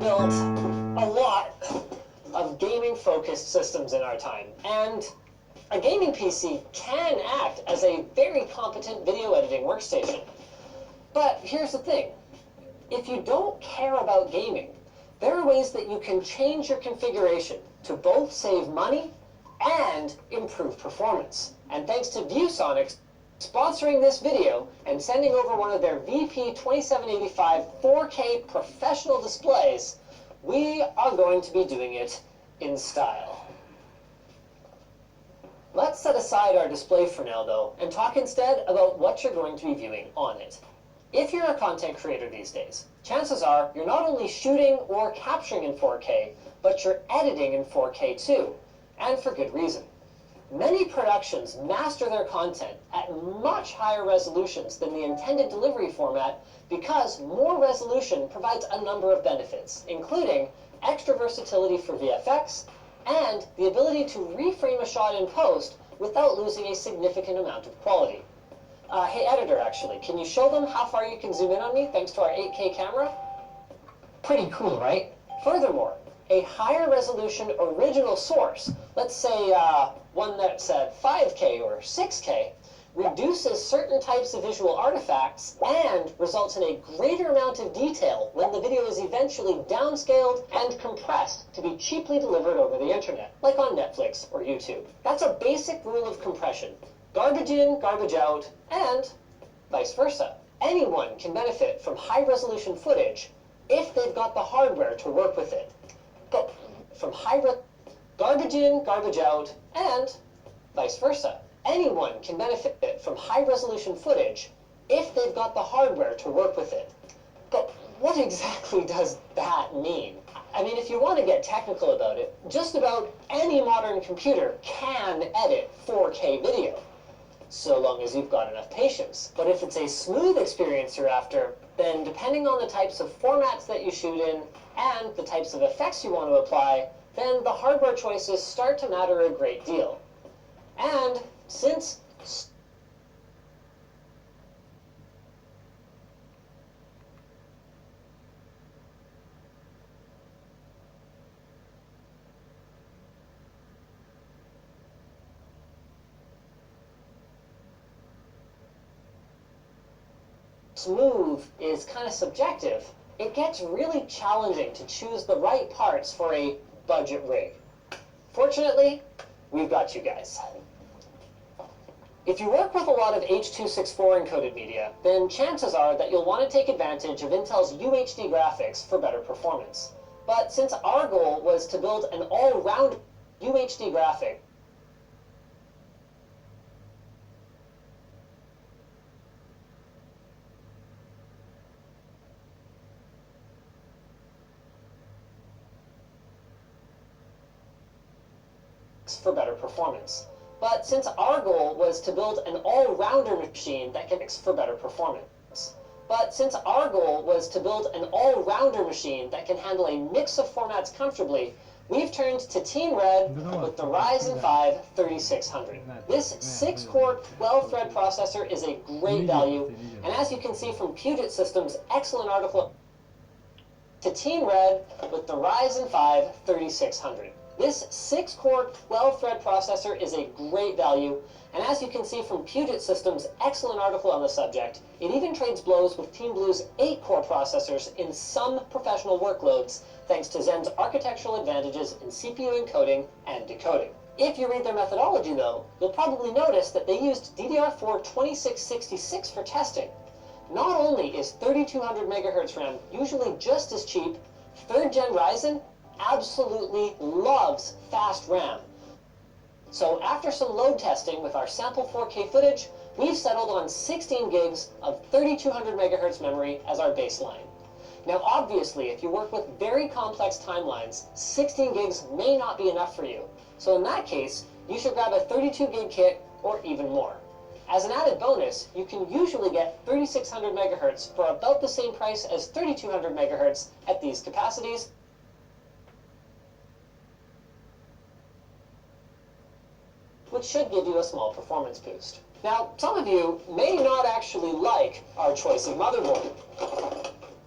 Built a lot of gaming-focused systems in our time, and a gaming PC can act as a very competent video editing workstation. But here's the thing. If you don't care about gaming, there are ways that you can change your configuration to both save money and improve performance. And thanks to ViewSonics sponsoring this video and sending over one of their VP2785 4K professional displays, we are going to be doing it in style. Let's set aside our display for now, though, and talk instead about what you're going to be viewing on it. If you're a content creator these days, chances are you're not only shooting or capturing in 4K, but you're editing in 4K too, and for good reason. Many productions master their content at much higher resolutions than the intended delivery format because more resolution provides a number of benefits, including extra versatility for VFX and the ability to reframe a shot in post without losing a significant amount of quality. Hey editor, actually, can you show them how far you can zoom in on me thanks to our 8K camera? Pretty cool, right? Furthermore, a higher resolution original source, let's say one that's at 5K or 6K, reduces certain types of visual artifacts and results in a greater amount of detail when the video is eventually downscaled and compressed to be cheaply delivered over the internet, like on Netflix or YouTube. That's a basic rule of compression. Garbage in, garbage out, and vice versa. Anyone can benefit from high-resolution footage if they've got the hardware to work with it. But from garbage in, garbage out, and vice versa. Anyone can benefit from high-resolution footage if they've got the hardware to work with it. But what exactly does that mean? I mean, if you want to get technical about it, just about any modern computer can edit 4K video, so long as you've got enough patience. But if it's a smooth experience you're after, then depending on the types of formats that you shoot in and the types of effects you want to apply, then the hardware choices start to matter a great deal. And since smooth is kind of subjective, it gets really challenging to choose the right parts for a budget rig. Fortunately, we've got you guys. If you work with a lot of H.264 encoded media, then chances are that you'll want to take advantage of Intel's UHD graphics for better performance. But since our goal was to build an all-round UHD graphic for better performance. But since our goal was to build an all-rounder machine that can mix for better performance. But since our goal was to build an all-rounder machine that can handle a mix of formats comfortably, we've turned to Team Red with the Ryzen 5 3600. This 6-core, 12-thread processor is a great value, and as you can see from Puget Systems' excellent article, to Team Red with the Ryzen 5 3600. This 6-core, 12-thread processor is a great value, and as you can see from Puget Systems' excellent article on the subject, it even trades blows with Team Blue's 8-core processors in some professional workloads, thanks to Zen's architectural advantages in CPU encoding and decoding. If you read their methodology though, you'll probably notice that they used DDR4 2666 for testing. Not only is 3200 MHz RAM usually just as cheap, 3rd gen Ryzen absolutely loves fast RAM. So after some load testing with our sample 4K footage, we've settled on 16 gigs of 3200 MHz memory as our baseline. Now obviously, if you work with very complex timelines, 16 gigs may not be enough for you. So in that case, you should grab a 32 gig kit or even more. As an added bonus, you can usually get 3600 MHz for about the same price as 3200 MHz at these capacities, which should give you a small performance boost. Now, some of you may not actually like our choice of motherboard,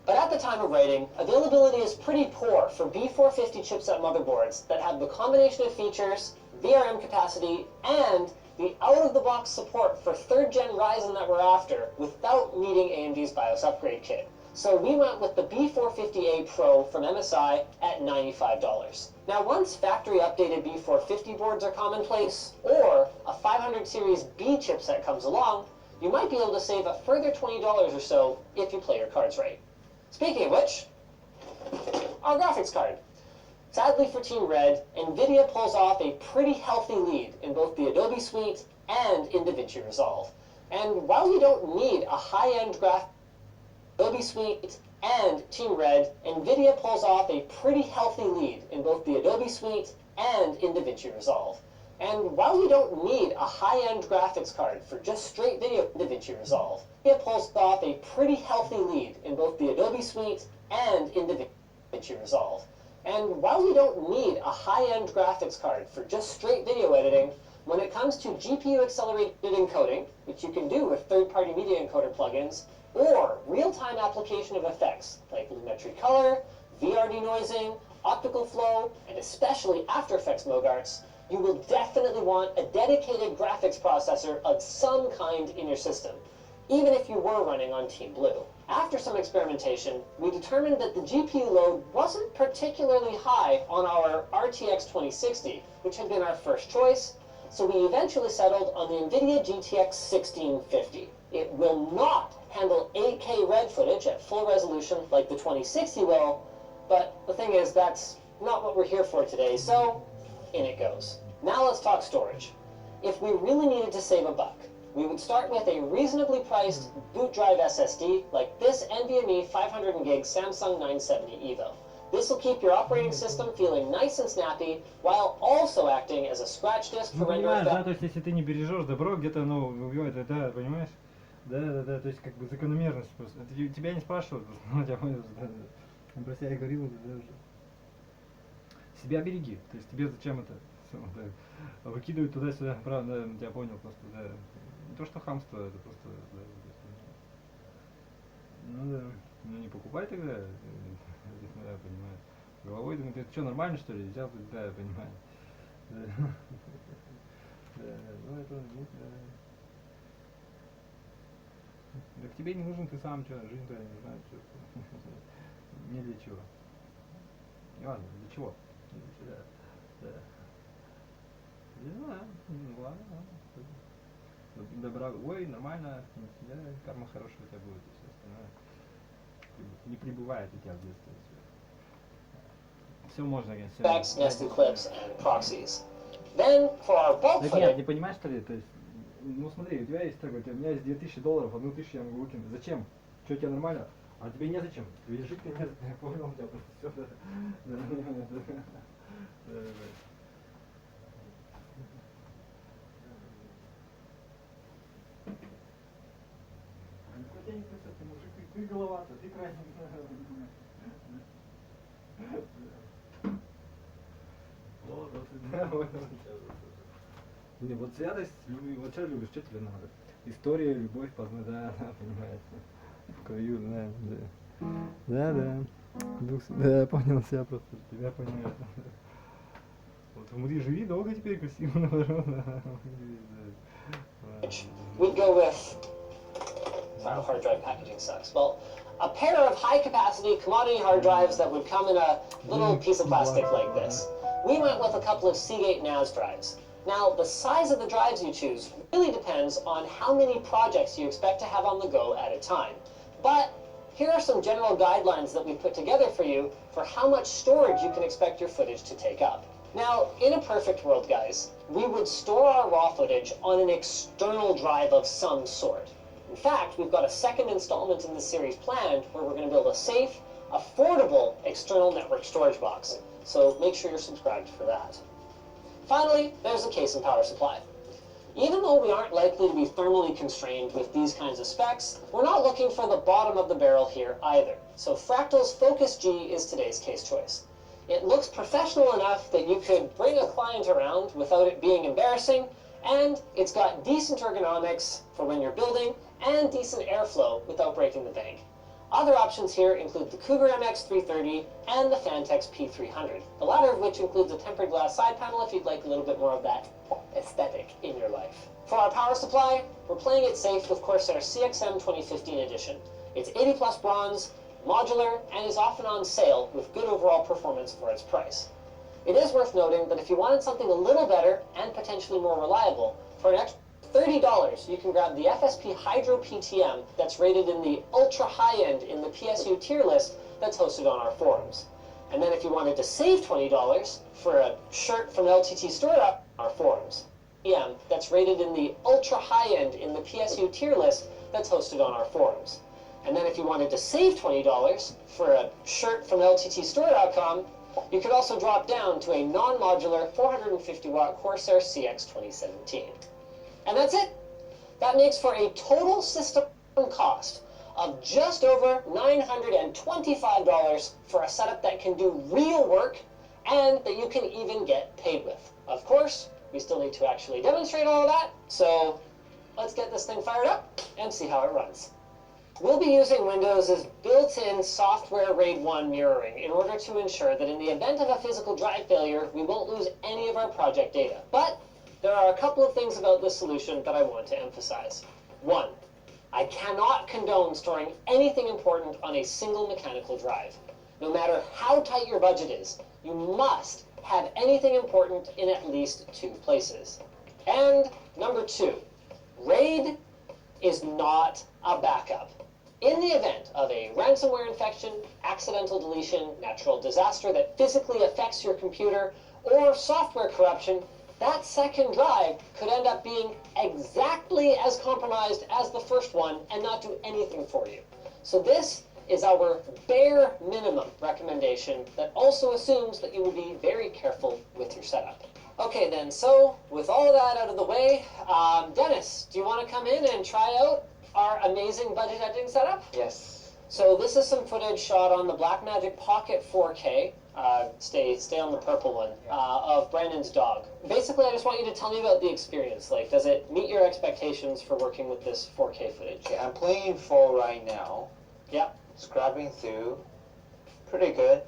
but at the time of writing, availability is pretty poor for B450 chipset motherboards that have the combination of features, VRM capacity, and the out-of-the-box support for 3rd gen Ryzen that we're after without needing AMD's BIOS upgrade kit. So we went with the B450A Pro from MSI at $95. Now once factory updated B450 boards are commonplace, or a 500 series B chipset comes along, you might be able to save a further $20 or so if you play your cards right. Speaking of which, our graphics card. Sadly for Team Red, NVIDIA pulls off a pretty healthy lead in both the Adobe Suite and in DaVinci Resolve. And while you don't need a high-end Adobe Suite and Team Red, NVIDIA pulls off a pretty healthy lead in both the Adobe Suite and in DaVinci Resolve. And while you don't need a high-end graphics card for just straight video in DaVinci Resolve, it pulls off a pretty healthy lead in both the Adobe Suite and in DaVinci Resolve. And while you don't need a high-end graphics card for just straight video editing, when it comes to GPU-accelerated encoding, which you can do with third-party media encoder plugins, or real-time application of effects like lumetri color, VR denoising, optical flow, and especially After Effects mogarts, you will definitely want a dedicated graphics processor of some kind in your system, even if you were running on Team Blue. After some experimentation, we determined that the GPU load wasn't particularly high on our RTX 2060, which had been our first choice, so we eventually settled on the NVIDIA GTX 1650. It will not handle 8K red footage at full resolution like the 2060 will, but the thing is, that's not what we're here for today, so in it goes. Now let's talk storage. If we really needed to save a buck, we would start with a reasonably priced boot drive SSD like this NVMe 500 gig Samsung 970 EVO. This will keep your operating system feeling nice and snappy while also acting as a scratch disk for rendering. Да, то есть если ты не бережешь добро, где-то оно убивает, да, понимаешь? Да, то есть как бы закономерность просто. Тебя не спрашивают, но я понял, он про себя и говорил, да, уже. Себя береги, то есть тебе зачем это? Да, выкидывают туда-сюда, правда, я понял просто, да. Не то что хамство, это просто, да, ну да, ну не покупай тогда, да, понимаю. Головой думаю, ты что, нормально что ли? Взял, да, я понимаю. Да, ну это, да к тебе не нужен, ты сам что, жизнь твоя, не знаю, что. Не для чего. Не важно, для чего? Да. Не знаю, ладно. Добровой, нормально, да, карма хорошая у тебя будет и все остальное. Не прибывает у тебя в детстве. Все можно, конечно. Specs, nested clips, and proxies. Then, for our bulk Так нет, не понимаешь, что ли? То есть, ну смотри, у тебя есть такой, у меня есть $2000, $1000 я могу выкинуть. Зачем? Что, тебе нормально? А тебе незачем. Тебе жить не незачем. Я понял, у тебя просто все. Я не знаю, ты мужик, ты головато, ты крайне. Не, вот святость, вот что любишь, что тебе надо? История, любовь, познать, да, понимаешь. В краю, да. Да, понял себя просто, тебя понимаю. Вот внутри живи, долго теперь красиво, наоборот. We'd go with, sorry, hard drive packaging sucks. Well, a pair of high-capacity commodity hard drives that would come in a little piece of plastic like this. We went with a couple of Seagate NAS drives. Now, the size of the drives you choose really depends on how many projects you expect to have on the go at a time. But here are some general guidelines that we've put together for you for how much storage you can expect your footage to take up. Now, in a perfect world, guys, we would store our raw footage on an external drive of some sort. In fact, we've got a second installment in this series planned where we're going to build a safe, affordable external network storage box. So make sure you're subscribed for that. Finally, there's the case and power supply. Even though we aren't likely to be thermally constrained with these kinds of specs, we're not looking for the bottom of the barrel here either. So Fractal's Focus G is today's case choice. It looks professional enough that you could bring a client around without it being embarrassing, and it's got decent ergonomics for when you're building and decent airflow without breaking the bank. Other options here include the Cougar MX330 and the Fantex P300, the latter of which includes a tempered glass side panel if you'd like a little bit more of that aesthetic in your life. For our power supply, we're playing it safe with Corsair CXM 2015 edition. It's 80 plus bronze, modular, and is often on sale with good overall performance for its price. It is worth noting that if you wanted something a little better and potentially more reliable, for an extra $30, you can grab the FSP Hydro PTM that's rated in the ultra high end in the PSU tier list that's hosted on our forums. And then if you wanted to save $20 for a shirt from LTT Store on our forums, that's rated in the ultra high end in the PSU tier list that's hosted on our forums. And then if you wanted to save $20 for a shirt from lttstore.com, you could also drop down to a non-modular 450 watt Corsair CX 2017. And that's it. That makes for a total system cost of just over $925 for a setup that can do real work and that you can even get paid with. Of course, we still need to actually demonstrate all of that, so let's get this thing fired up and see how it runs. We'll be using Windows' built-in software RAID 1 mirroring in order to ensure that in the event of a physical drive failure, we won't lose any of our project data. But there are a couple of things about this solution that I want to emphasize. One, I cannot condone storing anything important on a single mechanical drive. No matter how tight your budget is, you must have anything important in at least 2 places. And number 2, RAID is not a backup. In the event of a ransomware infection, accidental deletion, natural disaster that physically affects your computer, or software corruption, that second drive could end up being exactly as compromised as the first one and not do anything for you. So this is our bare minimum recommendation that also assumes that you will be very careful with your setup. Okay then, so with all of that out of the way, Dennis, do you want to come in and try out our amazing budget editing setup? Yes. So this is some footage shot on the Blackmagic Pocket 4K. Stay on the purple one, of Brandon's dog. Basically, I just want you to tell me about the experience. Like, does it meet your expectations for working with this 4K footage? Okay, I'm playing in full right now. Yeah. Scrubbing through. Pretty good.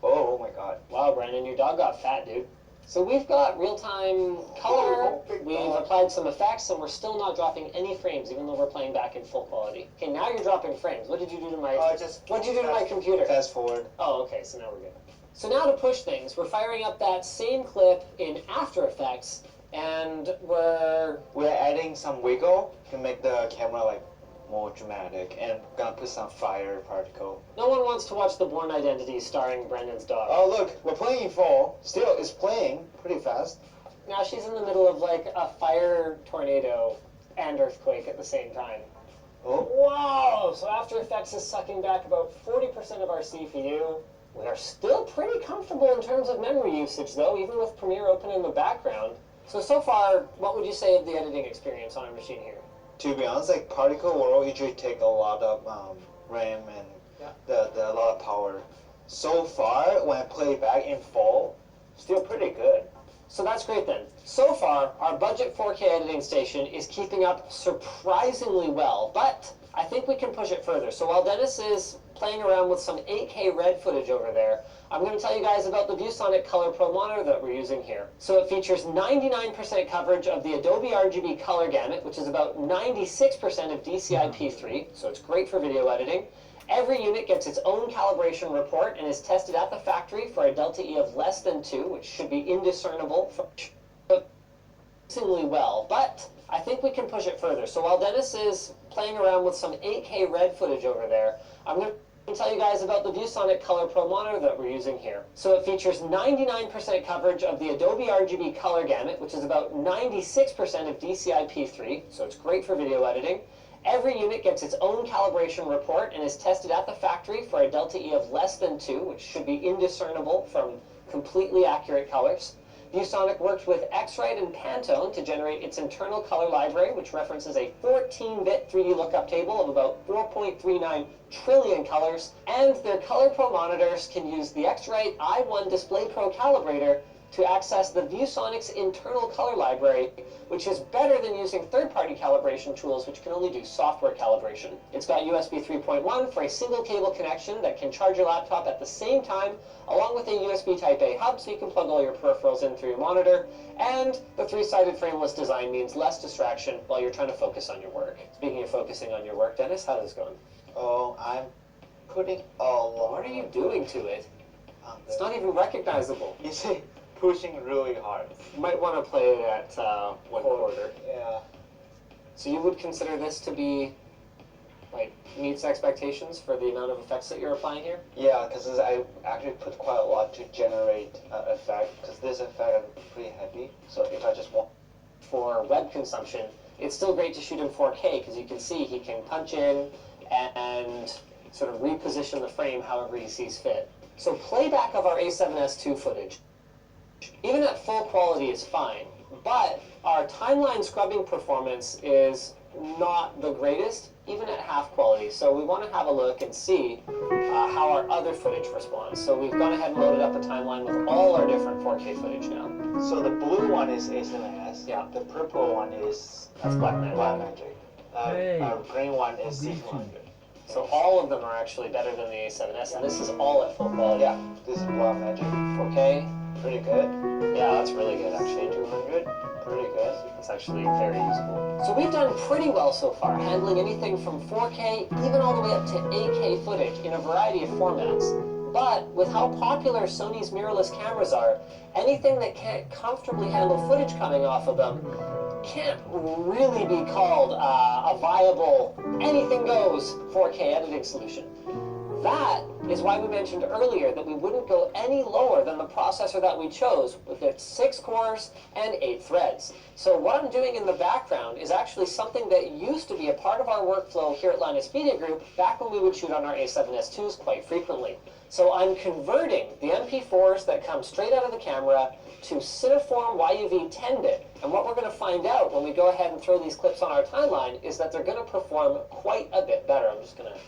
Oh my god. Wow, Brandon, your dog got fat, dude. So we've got real-time color, we've applied some effects, and we're still not dropping any frames, even though we're playing back in full quality. Okay, now you're dropping frames. What did you do to my... What did you do to my computer? Fast forward. Oh, okay, so now we're good. So now to push things, we're firing up that same clip in After Effects, and we're adding some wiggle to make the camera like more dramatic, and gonna put some fire particle. No one wants to watch The Bourne Identity starring Brandon's dog. Oh look, we're playing in full. Still, it's playing pretty fast. Now she's in the middle of like a fire tornado and earthquake at the same time. Oh. Whoa! So After Effects is sucking back about 40% of our CPU. We are still pretty comfortable in terms of memory usage though, even with Premiere open in the background. So far, what would you say of the editing experience on our machine here? To be honest, like particle will usually take a lot of RAM and a lot of power. So far, when I play back in full, still pretty good. So that's great then. So far, our budget 4K editing station is keeping up surprisingly well, but I think we can push it further. So while Dennis is playing around with some 8K red footage over there, I'm going to tell you guys about the ViewSonic Color Pro monitor that we're using here. So it features 99% coverage of the Adobe RGB color gamut, which is about 96% of DCI-P3, so it's great for video editing. Every unit gets its own calibration report and is tested at the factory for a delta E of less than 2, which should be indiscernible from surprisingly well, but I think we can push it further. So while Dennis is playing around with some 8K red footage over there, I'm going to tell you guys about the ViewSonic Color Pro monitor that we're using here. So it features 99% coverage of the Adobe RGB color gamut, which is about 96% of DCI-P3, so it's great for video editing. Every unit gets its own calibration report and is tested at the factory for a delta E of less than 2, which should be indiscernible from completely accurate colors. ViewSonic worked with X-Rite and Pantone to generate its internal color library, which references a 14-bit 3D lookup table of about 4.39 trillion colors, and their Color Pro monitors can use the X-Rite i1 Display Pro calibrator to access the ViewSonic's internal color library, which is better than using third-party calibration tools which can only do software calibration. It's got USB 3.1 for a single cable connection that can charge your laptop at the same time, along with a USB Type-A hub so you can plug all your peripherals in through your monitor, and the three-sided frameless design means less distraction while you're trying to focus on your work. Speaking of focusing on your work, Dennis, how's this going? Oh, I'm putting a lot. What are you doing to it? It's not even recognizable. You see, pushing really hard. You might want to play it at 1/4. Yeah. So you would consider this to be, like, meets expectations for the amount of effects that you're applying here? Yeah, because I actually put quite a lot to generate effect, because this effect is pretty heavy. So if I just want For web consumption, it's still great to shoot in 4K because you can see he can punch in and sort of reposition the frame however he sees fit. So playback of our A7S II footage, even at full quality, is fine, but our timeline scrubbing performance is not the greatest, even at half quality. So we want to have a look and see how our other footage responds. So we've gone ahead and loaded up a timeline with all our different 4K footage now. So the blue one is A7S. Yeah. The purple one is That's Blackmagic. Green one is 600. So all of them are actually better than the A7S, and this is all at full quality. Yeah, this is Blackmagic. 4K. Pretty good. Yeah, that's really good actually. 200. Pretty good. It's actually very usable. So we've done pretty well so far, handling anything from 4K, even all the way up to 8K footage in a variety of formats. But with how popular Sony's mirrorless cameras are, anything that can't comfortably handle footage coming off of them can't really be called a viable, anything goes 4K editing solution. That is why we mentioned earlier that we wouldn't go any lower than the processor that we chose with its 6 cores and 8 threads. So what I'm doing in the background is actually something that used to be a part of our workflow here at Linus Media Group back when we would shoot on our A7S IIs quite frequently. So I'm converting the MP4s that come straight out of the camera to Cineform YUV 10-bit. And what we're going to find out when we go ahead and throw these clips on our timeline is that they're going to perform quite a bit better. I'm just going to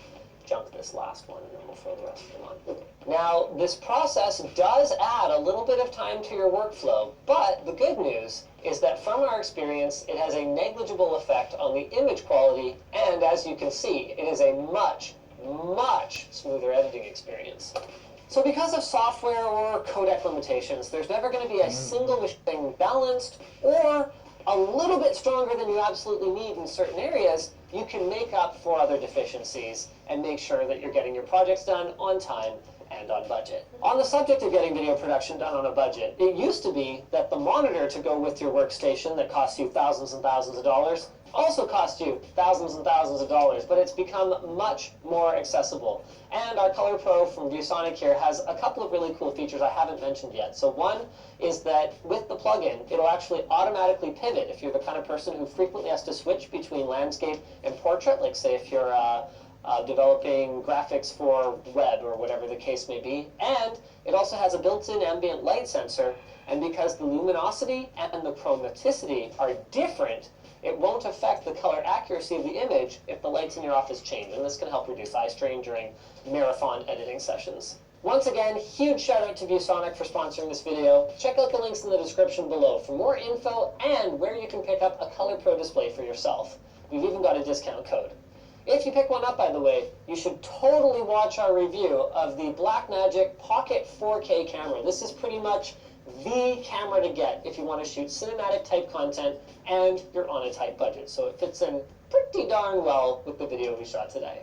junk this last one and then we'll throw the rest of them on. Now, this process does add a little bit of time to your workflow, but the good news is that from our experience, it has a negligible effect on the image quality, and as you can see, it is a much, much smoother editing experience. So because of software or codec limitations, there's never going to be a single machine balanced or a little bit stronger than you absolutely need in certain areas. You can make up for other deficiencies and make sure that you're getting your projects done on time and on budget. On the subject of getting video production done on a budget, it used to be that the monitor to go with your workstation that costs you thousands and thousands of dollars also cost you thousands and thousands of dollars, but it's become much more accessible. And our Color Pro from ViewSonic here has a couple of really cool features I haven't mentioned yet. So one is that with the plugin, it'll actually automatically pivot if you're the kind of person who frequently has to switch between landscape and portrait, like say if you're developing graphics for web or whatever the case may be. And it also has a built-in ambient light sensor, and because the luminosity and the chromaticity are different, it won't affect the color accuracy of the image if the lights in your office change, and this can help reduce eye strain during marathon editing sessions. Once again, huge shout out to ViewSonic for sponsoring this video. Check out the links in the description below for more info and where you can pick up a Color Pro display for yourself. We've even got a discount code. If you pick one up, by the way, you should totally watch our review of the Blackmagic Pocket 4K camera. This is pretty much the camera to get if you want to shoot cinematic type content and you're on a tight budget. So it fits in pretty darn well with the video we shot today.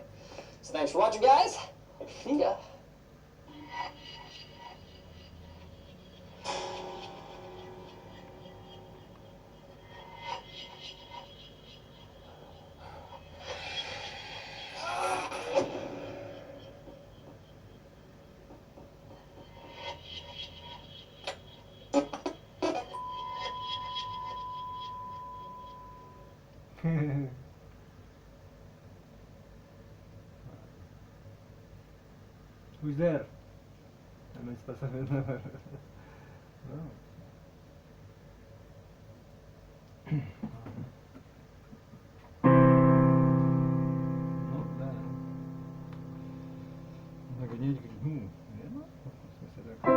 So thanks for watching, guys. See ya. Who's there? Она не способна. Ну да. Нагонять, ну, верно? В смысле так.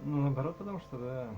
Ну, наоборот, потому что, да.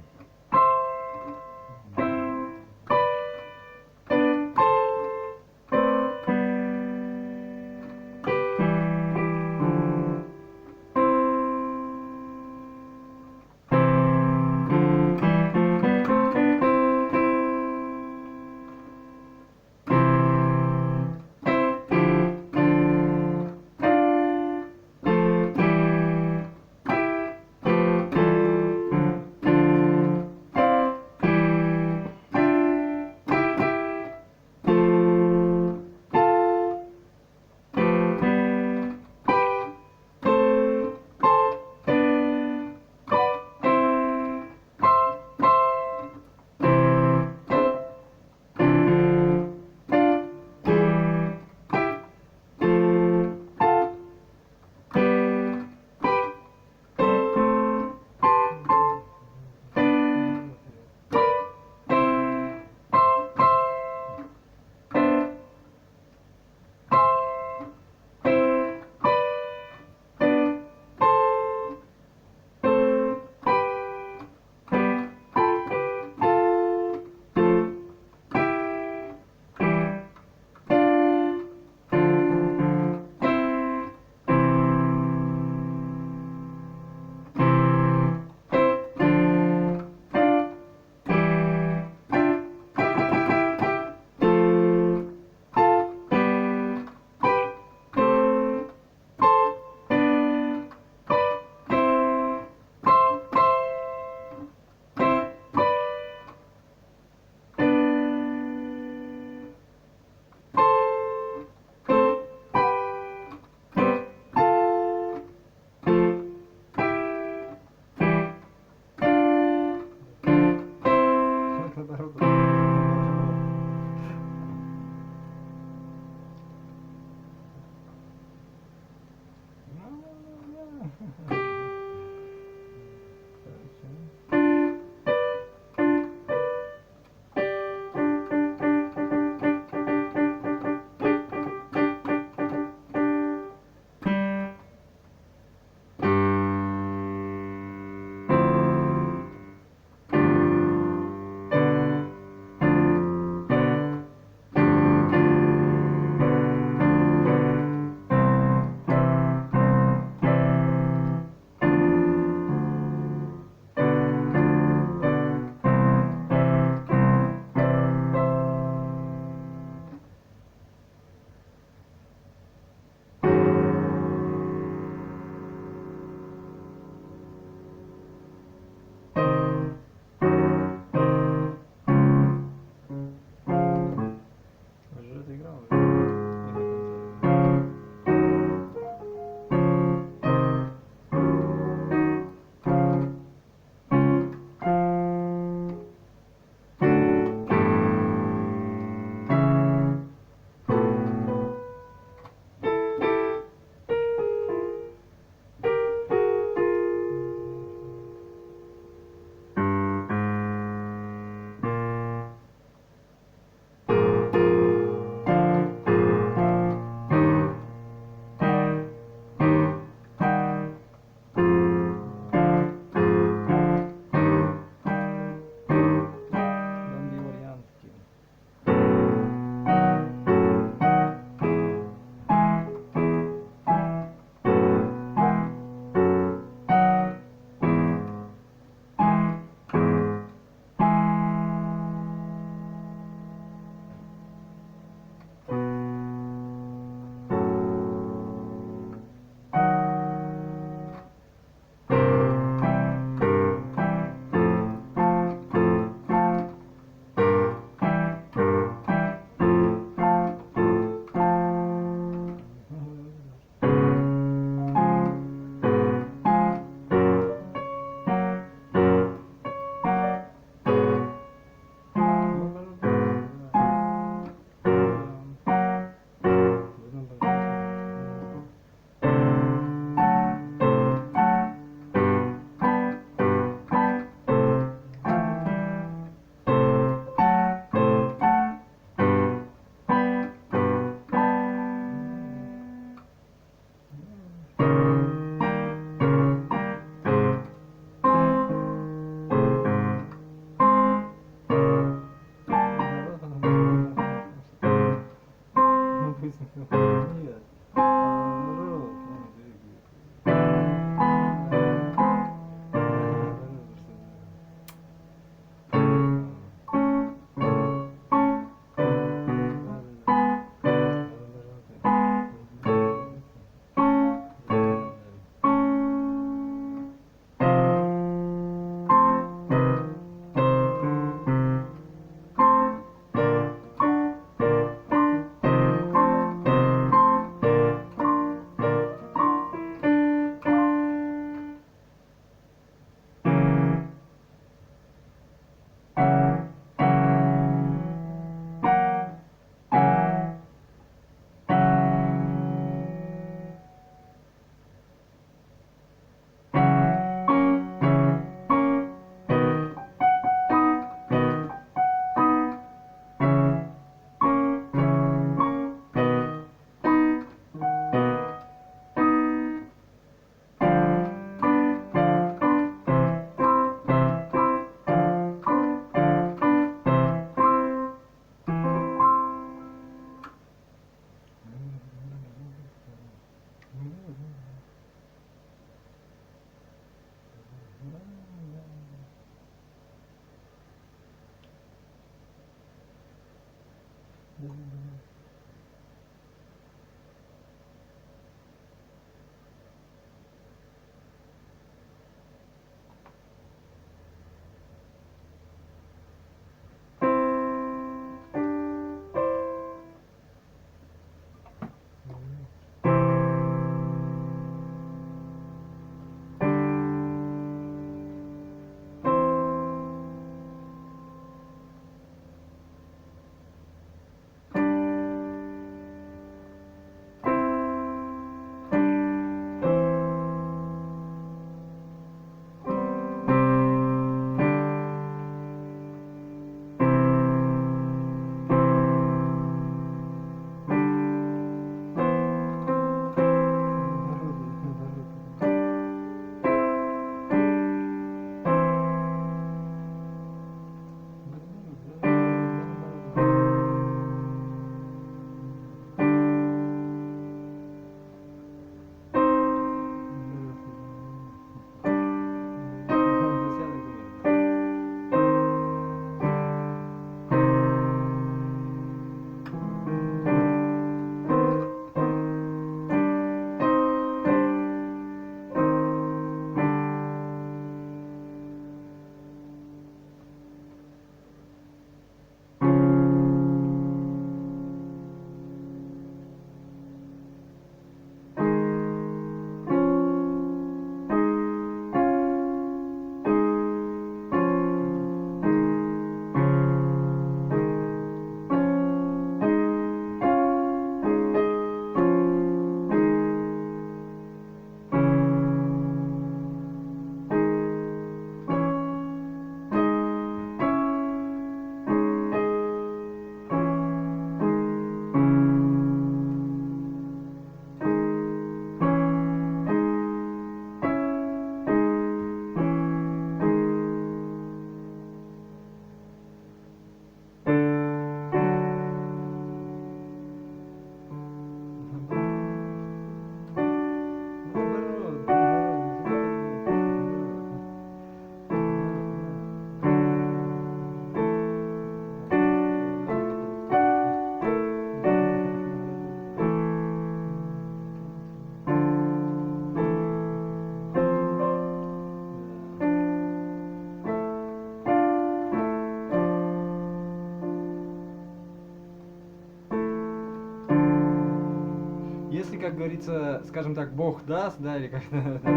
Как говорится, скажем так, Бог даст, да, или как-то, да,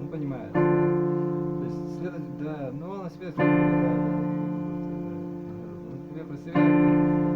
ну, понимаешь. То есть, следовать, да, ну, он на себе, да, он тебе про себя.